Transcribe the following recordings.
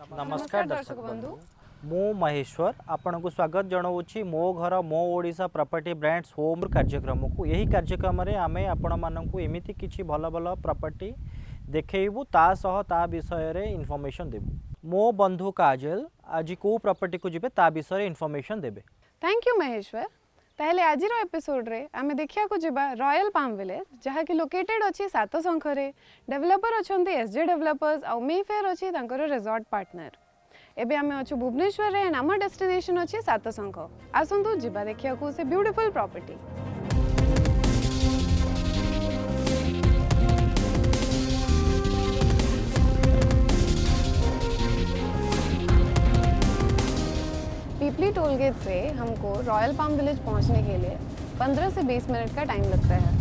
नमस्कार दर्शक बंधु मु महेश्वर आपन को स्वागत जनाऊँगी मो घर मो ओडिशा प्रॉपर्टी ब्रांड्स होम कार्यक्रम को। यही कार्यक्रम रे आमे आपण मानकु एमिति किछि भल भल प्रॉपर्टी देखैबू ता विषय रे इन्फॉर्मेशन देबू। मो बंधु काजल आज को प्रॉपर्टी को जिबे ता विषय रे इन्फॉर्मेशन देबे। Thank you Maheshwar. ताहले आज एपिसोड रे आमे देखिया को जिबा रॉयल पाम विलेज जहा कि लोकेटेड अछि सातशंख रे। डेवलपर अछंती एसजे डेवलपर्स आ मेफेयर अछि तांकर रिजॉर्ट पार्टनर। एबे आमे अछु भुवनेश्वर रे एंड आम डेस्टिनेशन अछि सातशंख। आसंतु जिबा देखिया को से ब्यूटीफुल प्रॉपर्टी। पीपली टोल गेट से हमको रॉयल पाम विलेज पहुंचने के लिए 15 से 20 मिनट का टाइम लगता है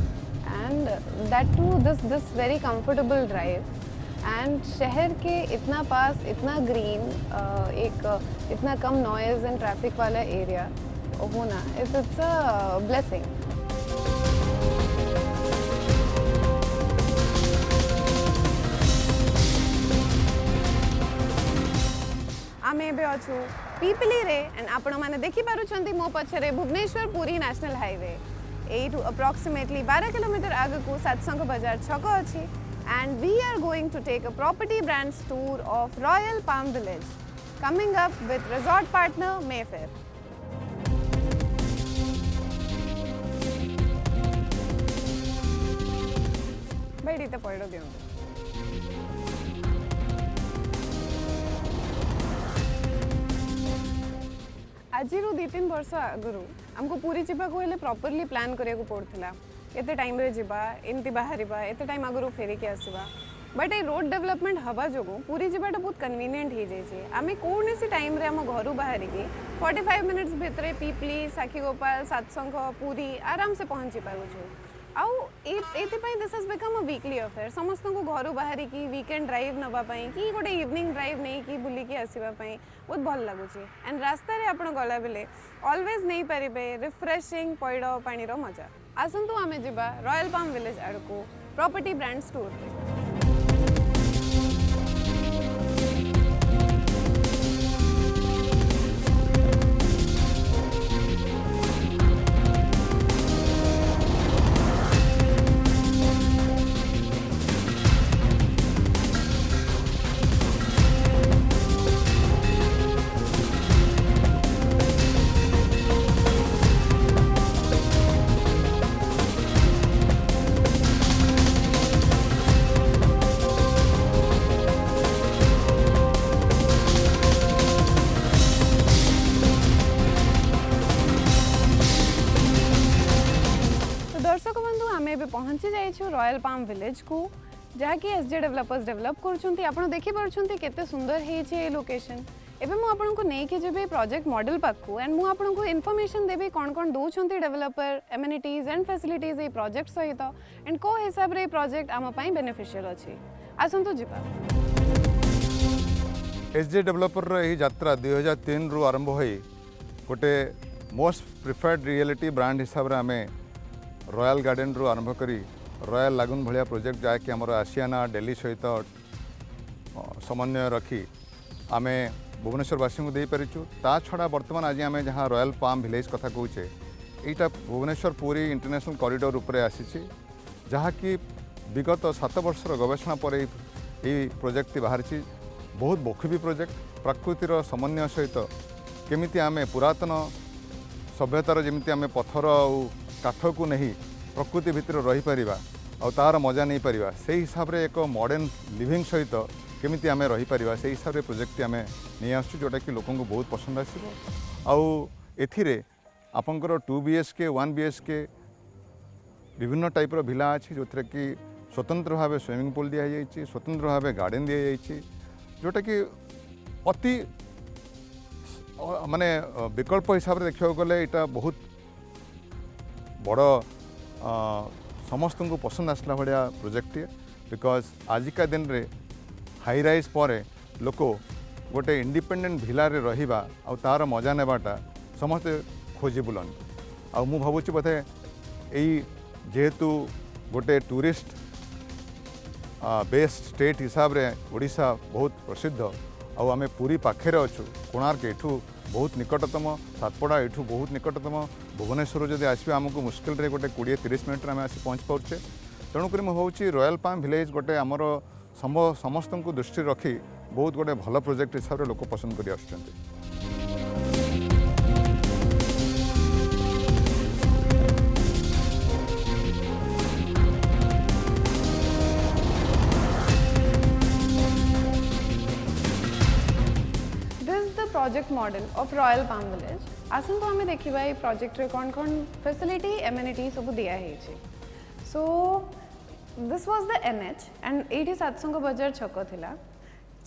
and that too this very comfortable drive and शहर के इतना पास इतना ग्रीन एक इतना कम नॉइज एंड ट्रैफिक वाला एरिया होना इट्स अ ब्लेसिंग। आमे एबे अछु पीपली रे एंड आपण माने देखि पारुछंती मो पछरे भुवनेश्वर पुरी नेशनल हाईवे एटू अप्रोक्सीमेटली 12 किलोमीटर आगे को सातशंख बाजार छक अछि and we are going to take a property brands tour of Royal palm Village coming up with resort partner Mayfair. बैठी तो पड़ो दियंतु। आज 2-3 वर्ष आगु आमको पूरी जावाक हेल्ले प्रॉपरली प्लान करिया को पड़ता एते टाइम रे जिबा एमती बाहरिबा एते टाइम आगु फेरिकी आसवा बट ए रोड डेवलपमेंट हवा जो पूरी जावाटा बहुत कन्वीनियंट हो जाए। आम कौन सी टाइम रे आम घर बाहरिकी 45 मिनिट्स भितर पीपली साखीगोपाल सातशंख पूरी आराम से पहुँची पारुछु। आउ एथिपाई this has become a weekly affair समस्त को घर बाहर की वीकेंड ड्राइव नवापाई कि गोटे इवनिंग ड्राइव नहीं कि बुलिकी आसवाई बहुत भल लगुच एंड रास्तार आप गला बेले ऑलवेज नहीं पारे रिफ्रेशिंग पैड़ पानी मजा। आसतु आम जा रॉयल पाम विलेज आड़ को प्रॉपर्टी ब्रांड्स टूर। दर्शक बंधु आम ए पहुँची जाइए रॉयल पाम विलेज को जहाँकि एसजे डेवलपर्स डेवलप कर आप देखी पार्टी केते सुंदर है लोकेशन। एबे मु आपन को नहीं कि जेबे प्रोजेक्ट मॉडल पाखु एंड मु आपन को इन्फॉर्मेशन देबे कौन कौन दौरान डेवलपर एमिनिटीज एंड फैसिलिटीज ये प्रोजेक्ट सहित एंड को हिसाब रे प्रोजेक्ट आम पाई बेनिफिशियल अछि। आसंतु जिबा एसजे डेवलपर यही यात्रा 2003 रु आरंभ होई गोटे मोस्ट प्रिफर्ड रियलिटी ब्रांड हिसाब रे आमे रॉयल गार्डन रु आरंभ करी रॉयल लागून भलिया प्रोजेक्ट जाकि आमर आसियाना दिल्ली सहित समन्वय रखी आमे भुवनेश्वरवासी को दे पारिछु। ता छड़ा वर्तमान आज आमे जहाँ रॉयल पाम विलेज कथा कहूचे यहाँ भुवनेश्वर पुरी इंटरनेशनल कॉरिडोर उपरे आसी जहाँ कि विगत 7 वर्षर गवेषणा पर यही प्रोजेक्ट बाहरी बहुत बखूबी प्रोजेक्ट प्रकृतिर समन्वय सहित केमिति आमे पुरातन सभ्यतार जमिति आमे पत्थर और काठ को नहीं प्रकृति भितर रही पारिबा और तार मजा नहीं पारिबा से हिसाब रे एक मॉडर्न लिविंग सहित केमिति आमे रही पारिबा से हिसाब रे प्रोजेक्ट आमे नहीं आसु जोटा कि लोकन को बहुत पसंद आसीबो। आउ एथिरे आपनकर 2 BHK 1 BHK विभिन्न टाइप रो विला अछि जोथरे कि स्वतंत्र भाव स्विमिंग पूल दिया जाइछि स्वतंत्र भाव गार्डन दिया जाइछि जोटा कि अति माने विकल्प हिसाब रे देखियो गले एटा बहुत बड़ समस्त को पसंद आसला भाया प्रोजेक्ट बिकज आजिका दिन रे हाई राइज पर लोक गोटे इंडिपेंडेंट भिला रे रहिबा आ तार मजा नेबाटा समस्त खोजी बुलन आ मु भावुची बोधे यही जेहेतु गोटे टूरिस्ट बेस्ट स्टेट हिसाब रे ओडिशा बहुत प्रसिद्ध आम पूरी पाखे अच्छु कोणार्क एठू बहुत निकटतम सातपड़ा एठू बहुत निकटतम भुवनेश्वर जदि आसवे आमको मुस्किल गोटे 20-30 मिनट आम आसी पहुँच पारे तेणुक मुझे रॉयल पाम विलेज गोटे आमर समस्त को दृष्टि रखी बहुत गोटे भल प्रोजेक्ट हिसाब से लोक पसंद कर आसुच्चंती। Project model of Royal palm Village आसंतु आमे देखिबा ए प्रोजेक्ट रे कोन कोन फैसिलिटी एमिनिटी सब दिया है छै। So this was the NH and 8700 बाजार छक थिला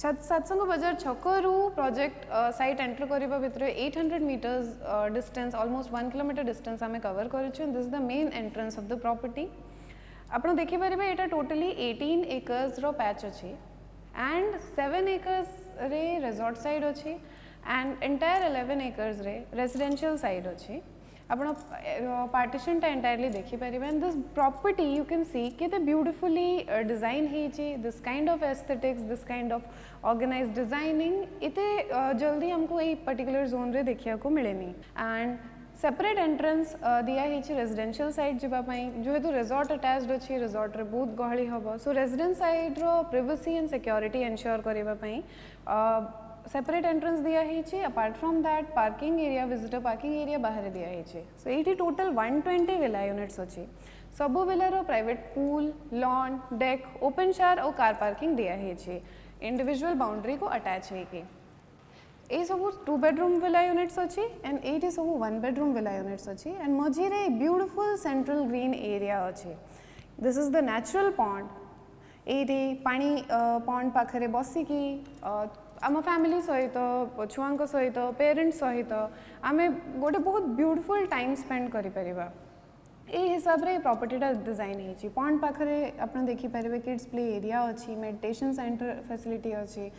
700 बाजार छक रु प्रोजेक्ट साइट एंटर करबा भितर 800 metres distance almost 1 kilometre distance आमे कवर करछु। This is the main entrance of the property. आपण देखि परिबे एटा टोटली 18 एकर्स रो पैच अछि एंड 7 एकर्स रे रिजॉर्ट साइड अछि एंड एंटायर 11 एकर्स रे रेसिडेंशियल साइड अच्छी आपण पार्टीशन टा एंटायरली देखि परिबे and this property you can see केते ब्यूटीफुली डिजाइन हेची this kind of aesthetics this kind of organised designing इते जल्दी हमको एई पर्टिकुलर जोन रे देखिया को मिलेनी एंड सेपरेट एंट्रेंस दिया हेची रेसिडेंशियल साइड जिबा पई जेहेतु रिजॉर्ट अटैच्ड अछि रिजॉर्ट रे बहुत गहली हबो सो रेसिडेंस साइड रो प्राइवेसी एंड सिक्योरिटी एंश्योर करबा पई सेपरेट एंट्रेंस दिया है। Apart from that parking area visitor parking area बाहर दिया है। सो ये टोटल 120 विला यूनिट्स अच्छी सब Villar private pool lawn deck open शार और कार पार्किंग दिया है इंडिविजुअल बाउंड्री को अटैच है कि ये सब 2 बेडरूम विला यूनिट्स अच्छी एंड ये सब 1 बेडरूम विला यूनिट्स अच्छी एंड मझे ब्यूटीफुल सेंट्रल ग्रीन एरिया अच्छी। This is the natural pond ये पानी पॉन्ड पाखरे बसिकी आम फैमिली सहित छुआ सहित पेरेंट्स सहित आमे गोटे बहुत ब्यूटीफुल टाइम स्पेंड करिपरिबा ए हिसाब रे प्रॉपर्टीटा डिजाइन हेची। पॉन्ड पाखरे आपण देखि परिबे किड्स प्ले एरिया अच्छी मेडिटेशन सेंटर फैसिलिटी अच्छी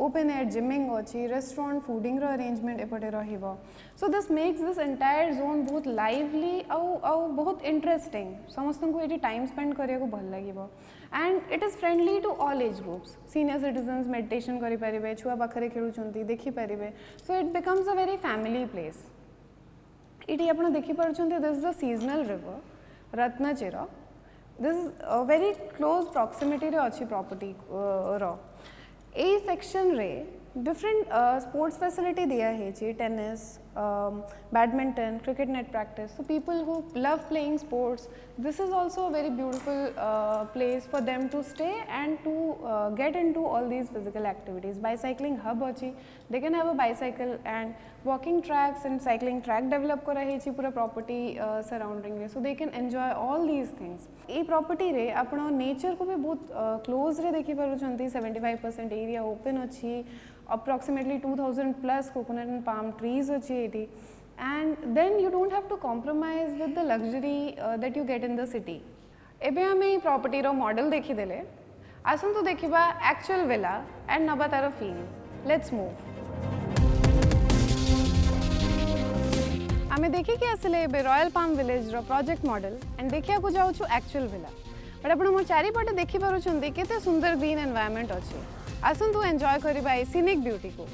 ओपन एयर जिमिंग अच्छी रेस्टोरेंट फूडिंग रो अरेंजमेंट एपटे रहिबो। So this makes this entire zone बहुत लाइवली आउ बहुत इंटरेस्टिंग समस्त को ये टाइम स्पेंड करिया को भल लागिबो and it is friendly to all age groups senior citizens meditation करि परिबे छुआ पाखरे खेलुचंती देखि परिबे so it becomes a very family place. इटी आपण देखि पारुचंती this is a seasonal river Ratnachira this is a very close proximity रे अच्छी प्रॉपर्टी रो ए सेक्शन रे डिफरेंट स्पोर्ट्स फैसिलिटी दिया है tennis badminton cricket net practice so people who love playing sports this is also a very beautiful place for them to stay and to get into all these physical activities. Bicycling हब अच्छी they can have a bicycle and walking tracks and cycling track develop करा है पूरा property surrounding रे so they can enjoy all these things. ये property रे आपण nature को भी बहुत क्लोज रे देखि पारुचंती 75% एरिया ओपन अच्छी approximately 2000 plus coconut and palm trees अच्छी eighty and then you don't have to compromise with the luxury that you get in the city। एबे हमें प्रॉपर्टी रो मॉडल देखि देले आसंतु देखिबा एक्चुअल विला एंड नबा तार फील। Let's move. आमे देखि के आसले एबे रॉयल पाम विलेज रो प्रोजेक्ट मॉडल एंड देखिया को जाउ छु एक्चुअल विला बट आपण मोर चारि पटे देखि पारु छंदी केते सुंदर ग्रीन एनवायरनमेंट अछि। आसंतु एंजॉय करिबा ए सीनिक ब्यूटी को।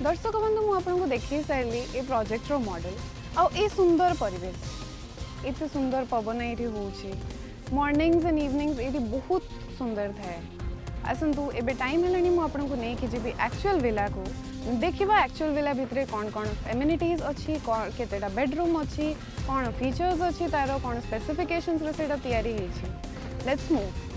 दर्शक बंधु मु आपको देखी सारी ये प्रोजेक्ट रो मॉडल आ ए सुंदर परिवेश एते सुंदर पवन ये होची मॉर्निंग्स एंड इवनिंग्स ये बहुत सुंदर थाए। आसंतु एबे टाइम हेलानी मु आपको नहीं कि जीबी एक्चुअल विला को देखिबा एक्चुअल विला भितरे कौन कौन एमिनिटीज अच्छी केतेटा बेडरूम अच्छी कौन फीचर्स अच्छी तार कौन स्पेसिफिकेशंस रे सेटा तयारी हेची। Let's move.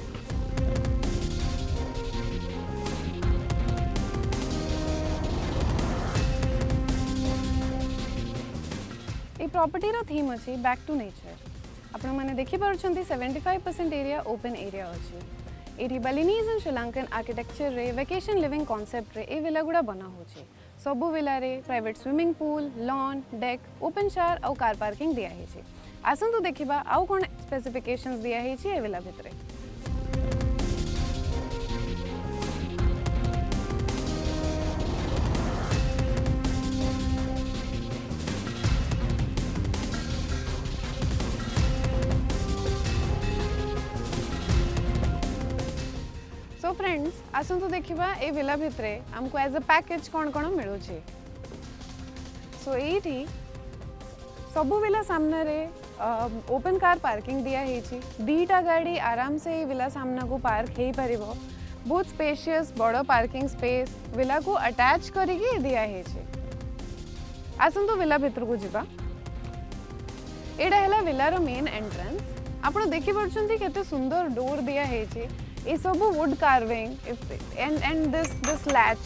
ये प्रॉपर्टी रो थीम अच्छी बैक टू नेचर आपण माने देखि पारुछंती 75% एरिया ओपन एरिया अच्छी। Eighty Balinese and Sri Lankan architecture रे वेकेशन लिविंग कॉन्सेप्ट रे ए विला गुड़ा बना होची। सबु विला रे private swimming pool, lawn, deck, open shower और कार पार्किंग दिया है। आसतु देखिबा आउ कोन स्पेसिफिकेशंस दिया है ए विला भितरे। सो फ्रेंड्स आसतु देखिबा ए विला भितरे हमको एज अ पैकेज कोन कोन मिलु छी। सो एठी सबु विला सामने रे ओपन कार पार्किंग दिया है। दीटा गाड़ी आराम से विला सामना को पार्क हो पार। बहुत स्पेशियस बड़ पार्किंग स्पेस विला को अटैच करके दिया है। आसतु विला भितर को जीवा। एडा हैला विलार मेन एंट्रेंस। आपण देखि परछंती केते सुंदर डोर दिया है। ये सब wood carving and this latch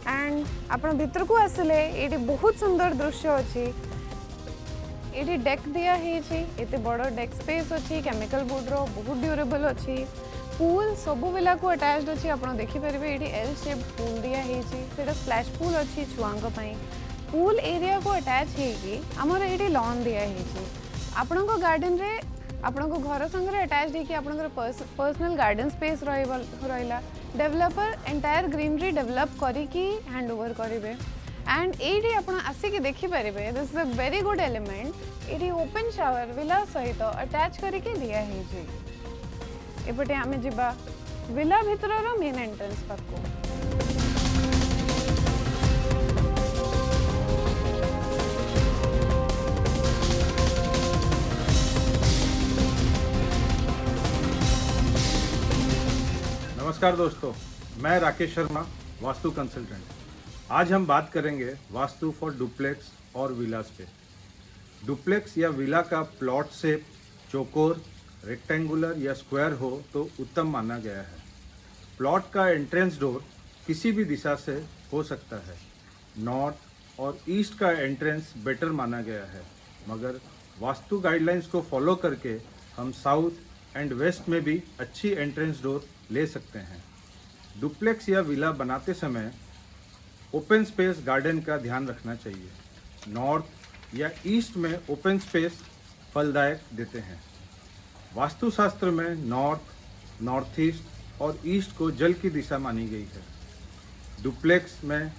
and आपण भितर को आसले एटी बहुत सुंदर दृश्य अछि। ये डेक दिया है। एते बड़ डेक स्पेस अच्छी केमिकल बोर्ड रो बहुत ड्यूरेबल अच्छी। पूल सबु विला को अटैच्ड अच्छी। आपण देखि परिबे एटी एल शेप पूल दिया है। सेटा स्प्लैश पूल अच्छी छुआंग पई। पूल एरिया को अटैच हेगी हमर एटी लॉन दिया है। आपणको गार्डन रे आपणको घर संगे अटैच्ड है कि आपणकर पर्सनल गार्डन स्पेस रहिला। डेवलपर एंटायर ग्रीनरी डेवलप करिकी हैंड ओवर करिवे। एंड ये आप आसिक देखिपारे this is a very good element. ये ओपन शावर विला सहित अटैच करके दिया है। एपटे आम जा विला भितर मेन एंट्रेंस पाखको। नमस्कार दोस्तों, मैं राकेश शर्मा, वास्तु कंसल्टेंट। आज हम बात करेंगे वास्तु फॉर डुप्लेक्स और विलास पे। डुप्लेक्स या विला का प्लॉट शेप चौकोर, रेक्टेंगुलर या स्क्वायर हो तो उत्तम माना गया है। प्लॉट का एंट्रेंस डोर किसी भी दिशा से हो सकता है। नॉर्थ और ईस्ट का एंट्रेंस बेटर माना गया है, मगर वास्तु गाइडलाइंस को फॉलो करके हम साउथ एंड वेस्ट में भी अच्छी एंट्रेंस डोर ले सकते हैं। डुप्लेक्स या विला बनाते समय ओपन स्पेस गार्डन का ध्यान रखना चाहिए। नॉर्थ या ईस्ट में ओपन स्पेस फलदायक देते हैं। वास्तुशास्त्र में नॉर्थ, नॉर्थ ईस्ट और ईस्ट को जल की दिशा मानी गई है। डुप्लेक्स में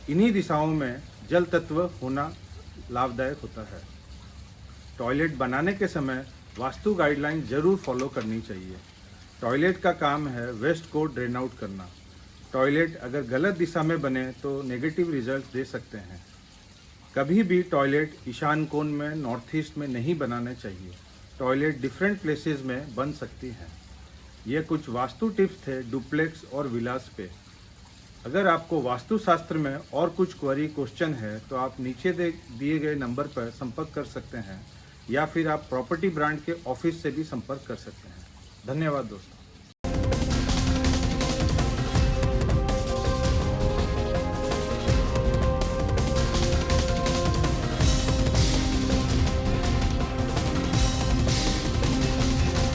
इन्हीं दिशाओं में जल तत्व होना लाभदायक होता है। टॉयलेट बनाने के समय वास्तु गाइडलाइन जरूर फॉलो करनी चाहिए। टॉयलेट का काम है वेस्ट को ड्रेन आउट करना। टॉयलेट अगर गलत दिशा में बने तो नेगेटिव रिजल्ट दे सकते हैं। कभी भी टॉयलेट ईशान कोण में, नॉर्थ ईस्ट में नहीं बनाना चाहिए। टॉयलेट डिफरेंट प्लेसेस में बन सकती हैं। ये कुछ वास्तु टिप्स थे डुप्लेक्स और विलास पे। अगर आपको वास्तुशास्त्र में और कुछ क्वेरी क्वेश्चन है तो आप नीचे दिए गए नंबर पर संपर्क कर सकते हैं या फिर आप प्रॉपर्टी ब्रांड के ऑफिस से भी संपर्क कर सकते हैं। धन्यवाद दोस्तों।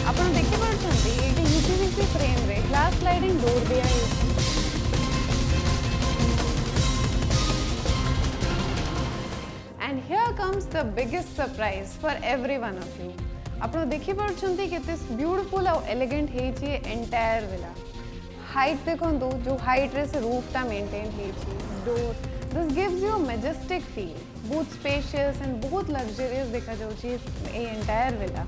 आपण देखि परछंती एटी यूपीवीसी फ्रेम रे ग्लास स्लाइडिंग डोर दिया है। And here comes the biggest surprise for every one of you. आप देखि परछंती केते ब्यूटीफुल और एलिगेंट है छी एंटायर विला। हाइट देखंतु जो हाइट रे से रूफ ता मेंटेन है छी। Door this gives you majestic feel. बहुत स्पेशियस एंड बहुत लग्जरियस देखा जाउ छी ए एंटायर विला।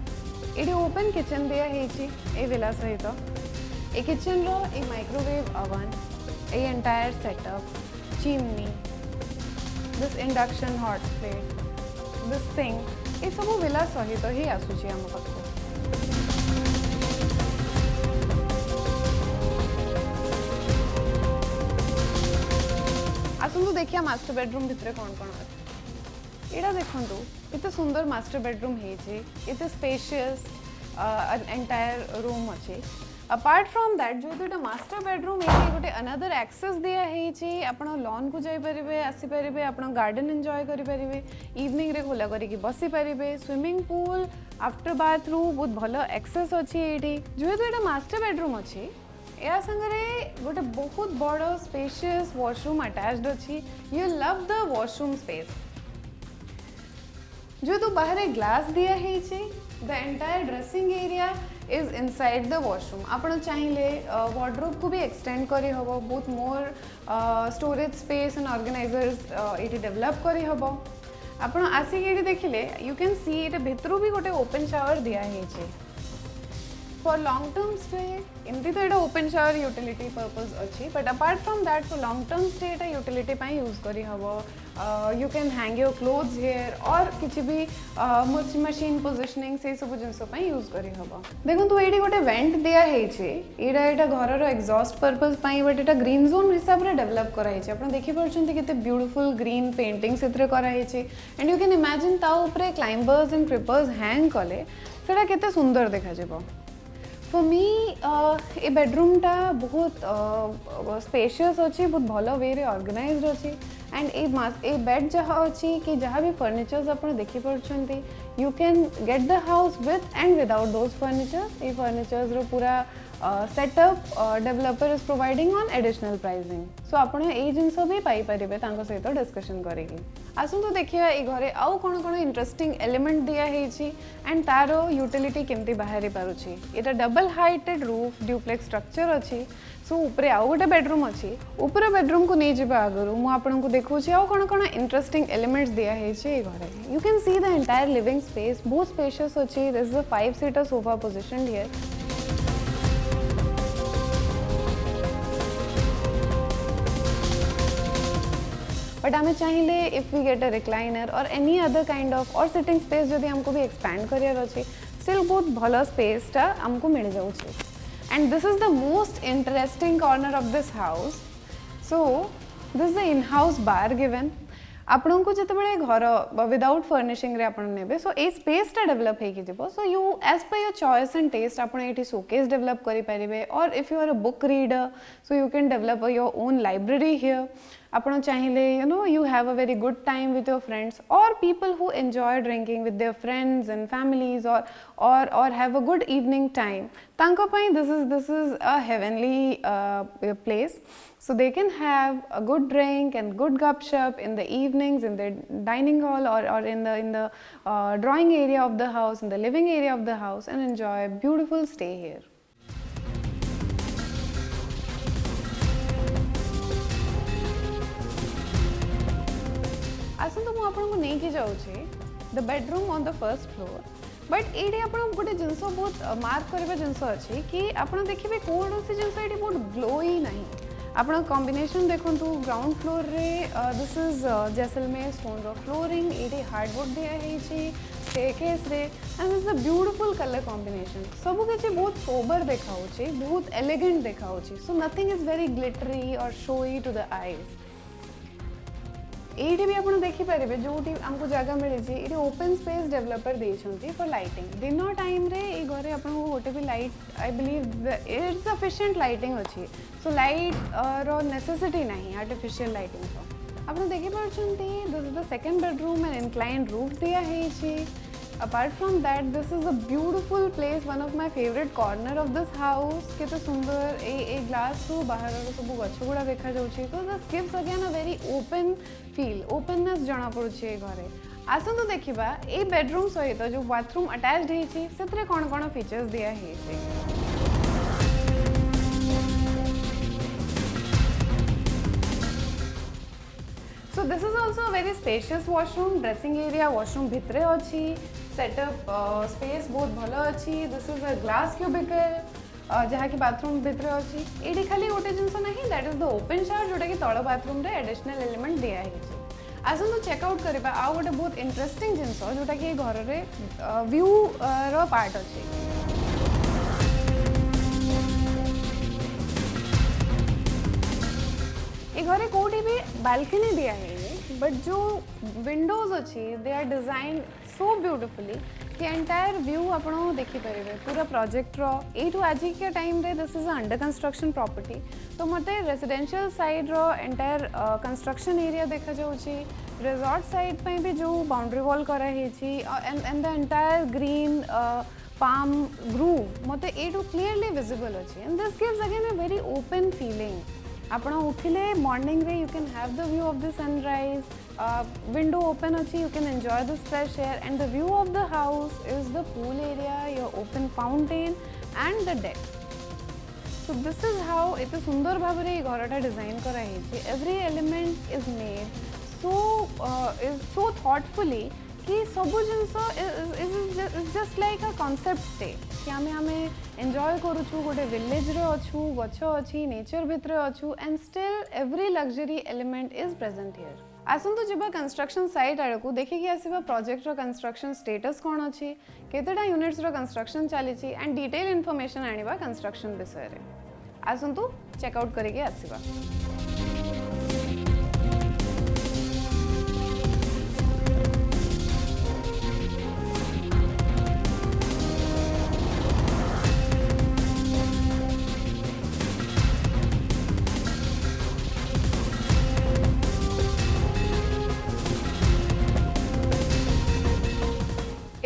एडी ओपन किचन दिया है छी ए विला सहित। ए किचन रो ए माइक्रोवेव ओवन, ए entire setup, chimney, this induction hot plate, this sink, ये सब विला सहित ही आसुची आम पाखु। आसतु देखिया मास्टर बेडरूम भितर कौन कौन अच्छे। एटा देखंतु इते सुंदर मास्टर बेडरूम है। इते स्पेशियस एंटायर रूम अच्छे। अपार्ट फ्रॉम दैट जो दुटा मास्टर बेडरूम है गोटे अनदर एक्सेस दिया है। आपण लॉन को जाई परिबे, आसी परिबे, आपण गार्डन एंजॉय करि परिबे, इवनिंग रे खोला करिकी बसी परिबे। स्विमिंग पूल, आफ्टर बाथरूम बहुत भलो एक्सेस अच्छी एटी। जो दुटा मास्टर बेडरूम अच्छी या संगरे गोटे बहुत बड़ स्पेशियस वॉशरूम अटैच्ड अच्छी। You love the washroom space जो तो बाहर ग्लास दिया है। The entire dressing area is inside the washroom. आपण चाहिए वार्डरोब को भी एक्सटेंड करी हबो, बहुत मोर स्टोरेज स्पेस एंड ऑर्गेनाइजर्स ये डेवलप करी हबो। आपण आसिक ये देखिले यू कैन सी ये भितर भी गोटे ओपन शावर दिया है। फॉर लॉन्ग टर्म स्टे एमती तो ये ओपन शावर यूटिलिटी पर्पज अच्छी, but apart from that for long term stay ये यूटिलिटी यूज करी हबो। You can hang your clothes here और किसी भी मशीन पोजिशनिंग से सब जिनस यूज करी हबो। देखो ये गोटे वेंट दिया है, यहाँ घर एग्जॉस्ट पर्पज बट ये ग्रीन जोन हिसाब से डेवलप कराई। आप देखी पार्टी केते ब्यूटीफुल ग्रीन पेंटिंग से कराई। एंड यू कैन इमेजिन ता ऊपर क्लाइंबर्स एंड क्रिपर्स हैंग कले सेटा केते सुंदर देखा जाबो। फॉर मी ए बेडरूम टा बहुत स्पेशियस अच्छी, बहुत भल वे रे ऑर्गेनाइज्ड अच्छी। एंड ए बेड जहाँ अच्छी कि जहाँ भी फर्निचर्स आप देखी पार्टी you can get the house with and without those furnitures. ये फर्निचर्स रो पूरा setup developer is providing on additional pricing. So आपड़ ये जिनस भी पाइपर सहित डिस्कशन करेगी। आसतु देखिए ये घरे आउ कौन कौन इंटरेस्टिंग एलिमेंट दिया है एंड तार यूटिलिटी केमती बाहरी पारुछि। ये double heighted roof duplex structure अच्छी। सो ऊपर आउ गोटे बेडरूम अच्छी। ऊपर बेडरूम को नहीं जावा आगु मुझे देखुची आउ कौन कौन इंटरेस्टिंग एलिमेंट्स दिया है घरे। You can see the entire living space बहुत स्पेशियस अच्छी। This is a five seater sofa positioned here. But हमें चाहिए if we get a recliner और एनी अदर काइंड ऑफ और सिटिंग स्पेस जदि हमको भी एक्सपैंड करार अच्छे स्टिल बहुत भल स्पेसटा हमको मिल जाऊँ। And this is the most interesting corner of this house. So this the in house bar given आपन को जिते घर विदाउट फर्निशिंग रे आपन नेबे। सो ए स्पेसटा डेवलप हो। So you as per your choice and taste आपन एटी शोकेस डेवलप करि परिबे। और if you are a book reader so you can develop your own library here. आपन चाहिए you have a very good time with your friends or people who enjoy drinking with their friends and families or have a good evening time. तांको पाई this is a heavenly place. So they can have a good drink and good gupshup in the evenings in the dining hall or in the drawing area of the house, in the living area of the house, and enjoy a beautiful stay here. आसतु मु आपन को नहीं कि जाउछे the bedroom on the first floor. But ये आप गोटे जिनस बहुत मार्क करबा जिनस अच्छी कि आपन देखिबे कौन से जिनस ये बहुत ग्लोई नहीं। आप कॉम्बिनेशन देखु ग्राउंड फ्लोर रे दिस इज जैसलमेर स्टोन रो फ्लोरिंग। ये हार्डवुड दिया है स्टेयरकेस रे and this is a beautiful colour combination. सब किसी बहुत सोबर देखा बहुत एलिगेंट देखा। So nothing is very glittery और शोई टू द आईज। ये भी आप देखिपारे जो आमको जगह मिली ये ओपन स्पेस डेवलपर देती फॉर लाइटिंग। दिन टाइम रे ये घरे आप गोटे भी light I believe it's sufficient lighting अच्छी। सो लाइट रो नेसेसिटी नहीं आर्टिफिशियल लाइटिंग तो आप देखिपार। This is the second bedroom and inclined roof दिया है। Apart from that this is a beautiful place one of my favourite corner of this house. केते सुंदर ए ग्लास रू बाहर सब गछ गुड़ा देखा जाउछि। तो this gives again a very open feel openness जना पड़ुछि घरे। आसतु देखिबा ए बेडरूम सहित जो बाथरूम अटैच्ड है सेतरे कोन कोन फीचर्स दिया है। So this is also a very spacious washroom. Dressing area washroom भितरे अच्छी। सेटअप स्पेस बहुत भल अच्छी। This is a glass cubicle जहाँ की बाथरूम भितरे अच्छी। ये खाली गोटे जिनस नहीं that is the open shower जोटा कि तल बाथरूम रे एडिशनल एलिमेंट दिया है। आसतु चेकआउट करबा आउ गोटे बहुत इंटरेस्टिंग जिनस जोटा कि घर रे व्यू रो पार्ट अच्छी। ये घरे कोठी भी बालकनी दिया है बट जो विंडोज अच्छी they are design so beautifully कि एंटायर व्यू आप देखिपारे पूरा प्रोजेक्ट रो ए टू आज के टाइम रे this is under construction property. तो मत रेजिडेंशियल साइड रो एंटायर कंस्ट्रक्शन एरिया देखा जाउछि। रिजॉर्ट साइड पे भी जो बाउंड्री वॉल करा है and the entire green palm groove मते ए टू clearly visible अछि and this gives again a very open feeling. आपण उठिले मॉर्निंग रे you can have the view of the sunrise, window open अछि, you can enjoy this fresh air and the view of the house is the pool area, your open fountain and the deck. So this is how एते सुंदर भाबरे ए घरटा design करा हेछि. Every element is made is so thoughtfully कि सबु जिंस is just like a concept stay कि आमे enjoy करूछु गोटे village रे अछु, गछ अछि, नेचर भितरे अछु and still every luxury element is present here. आसंतु जिबा कंस्ट्रक्शन साइट आड़कू देखि कि आसीबा प्रोजेक्ट रो कंस्ट्रक्शन स्टेटस कोन अछि, केतेटा यूनिट्स रो कंस्ट्रक्शन चलीछि एंड डिटेल इन्फॉर्मेशन आनिबा कंस्ट्रक्शन विषय रे. आसंतु चेकआउट करिके आसीबा.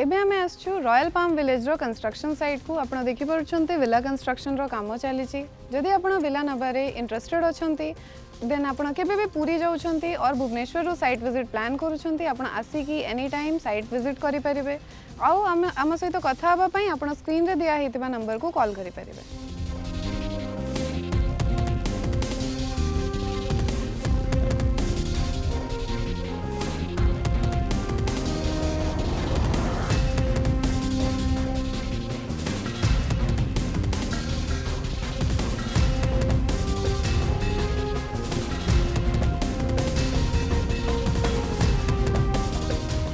एबे हमें आसछु रॉयल पाम विलेज रो कंस्ट्रक्शन साइट को. आपण देखि परछन्ते विला कंस्ट्रक्शन रो काम चलीछि. जदि आपण विला नबारे इंटरेस्टेड अछन्ती देन आपण केबे भी पूरी जाउछन्ती और भुवनेश्वर रो साइट विजिट प्लान करूछन्ती आपण आसी कि एनी टाइम साइट विजिट करि परिबे. आउ हम सहित कथा हबा पई आपण स्क्रीन रे दिया हेतिबा नंबर को कॉल करि परिबे.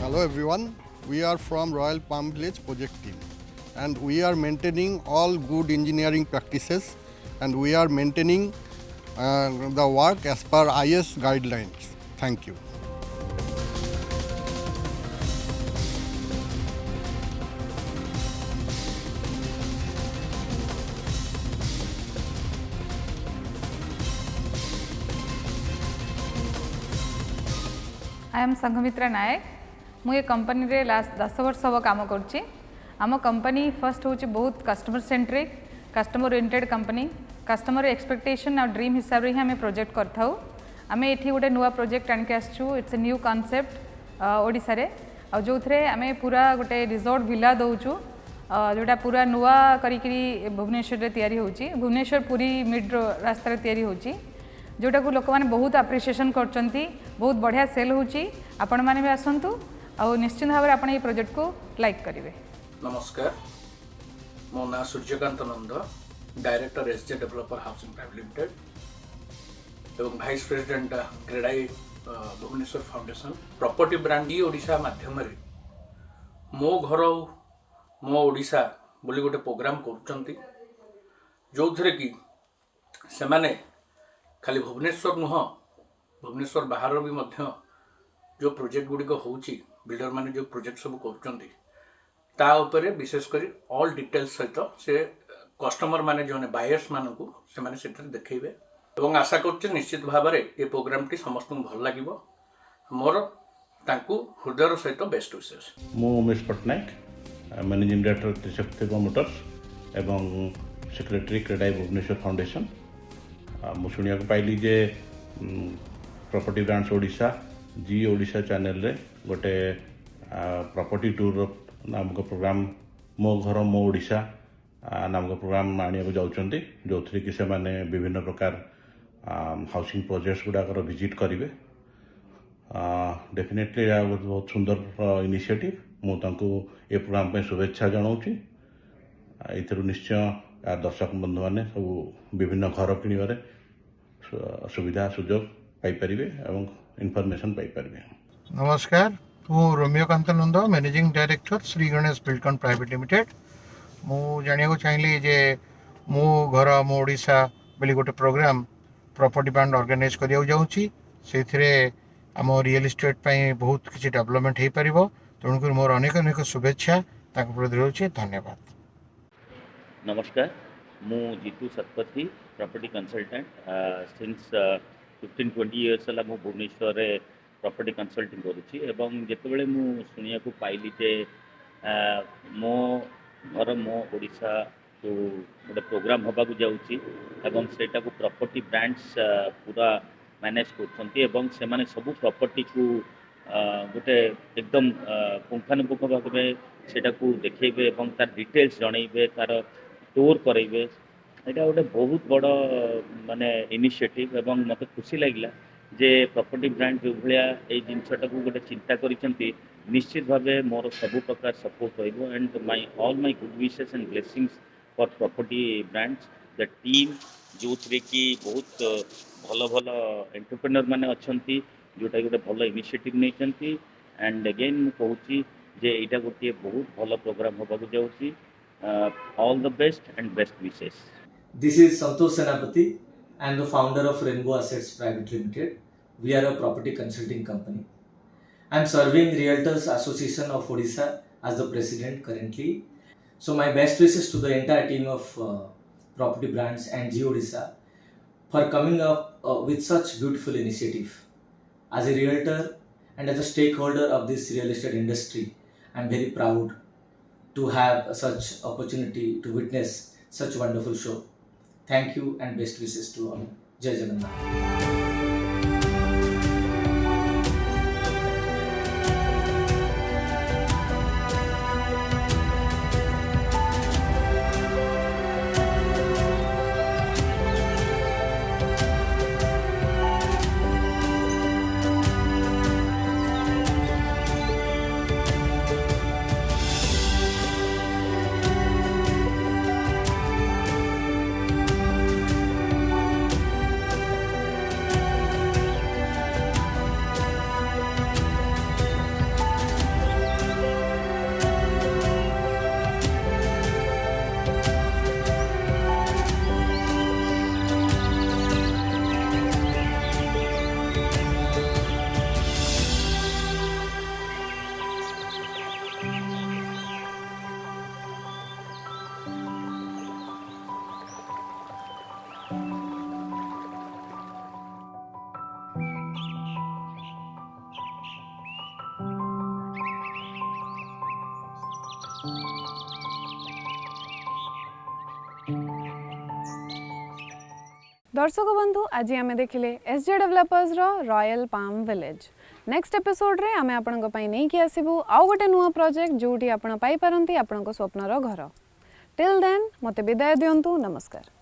Hello everyone, we are from Royal Palm Village project team and we are maintaining all good engineering practices and we are maintaining the work as per IS guidelines. Thank you. I am Sanghmitra Nayak. मुझे company रे last 10 वर्ष हम काम करुच्ची. आम company first हूँ बहुत customer centric, customer oriented company. Customer expectation और dream हिसाब से ही आम प्रोजेक्ट करथाउ. आम एठी गोटे नुआ प्रोजेक्ट आनिक आसछु. It's a new concept Odisha रे जो थे आम पूरा गोटे रिजॉर्ट विला दौचु जोटा पूरा नुआ करी भुवनेश्वर रे तैयारी होची. भुवनेश्वर पूरी मिड रास्ता तैयारी होची जोटा को लोक मैंने बहुत अप्रिसिएशन करचंती. बहुत बढ़िया सेल होची. आपण माने भी आसंतु और निश्चित भाव में आप प्रोजेक्ट को लाइक करेंगे. नमस्कार, मो ना Suryakant Nanda, director S J developer housing private limited एवं vice president CREDAI Bhubaneswar foundation property brand ई ओडिशा माध्यम मो घर मो ओडिशा बोली गोटे प्रोग्राम करुचंती जो थे कि से माने खाली भुवनेश्वर नुह भुवनेश्वर बाहर भी मध्य जो प्रोजेक्ट गुड़िक होची बिल्डर माने जो प्रोजेक्ट सब कर विशेषकर ऑल डिटेल्स सहित से कस्टमर माने जो बायर्स मानू से माने देखिए और आशा कर निश्चित भाव में ये प्रोग्राम टी समस्त भल लगे मोर तांकू हृदय सहित बेस्ट विशेष. मु Umesh Pattnaik, managing director Trishakti motors एवं सेक्रेटरी क्रेडाई भुवनेश्वर फाउंडेशन. मु शुणा पाइली जे property brands Odisha Zee Odisha channel रे गोटे प्रॉपर्टी टूर नामक प्रोग्राम मो घर मो ओडिशा नामक प्रोग्राम आने जाऊँगी जो थी कि से माने विभिन्न प्रकार हाउसिंग प्रोजेक्ट्स गुड़ाकर विजिट करेंगे. डेफिनेटली बहुत सुंदर इनिशिएटिव. मुझे ये प्रोग्राम पे शुभेच्छा जनाऊँगी. एथर निश्चय दर्शक बंधु मैंने सब विभिन्न घर किणवे सुविधा सुजोग पाइपर एवं इनफॉरमेशन पाइपर. नमस्कार, मु Ramyakant Nanda, managing director Shri Ganesh Buildcon private limited. मु जानिया चाहिए जे मो घर मो ओडिशा बोली गोटे प्रोग्राम प्रॉपर्टी ब्रांड ऑर्गेनाइज करिया जाउची. सेथिरे आम रियल एस्टेट पई बहुत किसी डेवलपमेंट हो पारिबो. तेणुकर मोर अनेक अनेक शुभेच्छा ताक प्रति रहउची. धन्यवाद. नमस्कार, मु Jitu Satpathy, property consultant. Since 15-20 years है भुवनेश्वर रे प्रॉपर्टी कंसल्टिंग करुच्ची. एवं जितेबाला शुणा पाइली जे मो घर मो ओडिशा जो गोटे प्रोग्राम होबाकू जाउची एवं सेटा को प्रॉपर्टी ब्रांड्स पूरा मैनेज करछंती एवं से माने सब प्रॉपर्टी को गोटे एकदम पुंखानुपुंख भाव में सेटा को देखेबे एवं तार डिटेल्स जणैबे तार टूर करेबे एटा गोटे बहुत बड़ माने इनिशिएटिव एवं मते खुशी लागिला जे प्रॉपर्टी ब्रांड जो भलिया ए जिनसटा को गोटे चिंता करिसंती निश्चित भावे मोर सब प्रकार सपोर्ट रहिबो and my all my good wishes and blessings for property brands the team जो थ्रे की बहुत भल भल एंटरप्रेन्योर माने अछंती जोटा गोटे भल इनिशिएटिव नेचंती एंड अगेन मु कहूची जे एटा गोटे बहुत भल प्रोग्राम होबाकू जाउची all the best and best wishes This is Santosh Senapati. I am the founder of Rainbow Assets Private Limited. We are a property consulting company. I am serving Realtors Association of Odisha as the president currently. So my best wishes to the entire team of property brands and G Odisha for coming up with such beautiful initiative. As a realtor and as a stakeholder of this real estate industry, I am very proud to have such opportunity to witness such wonderful show. Thank you and best wishes to all. Jai Jagannath. दर्शक बंधु आज आम देखिले SJ developers royal palm village next episode रे आम आपण नहीं कि आसबू आउ गोटे नुआ प्रोजेक्ट जोटी आपण पाई पारंती आपण स्वप्नर घर टिल देन मते विदाय दियंतु नमस्कार।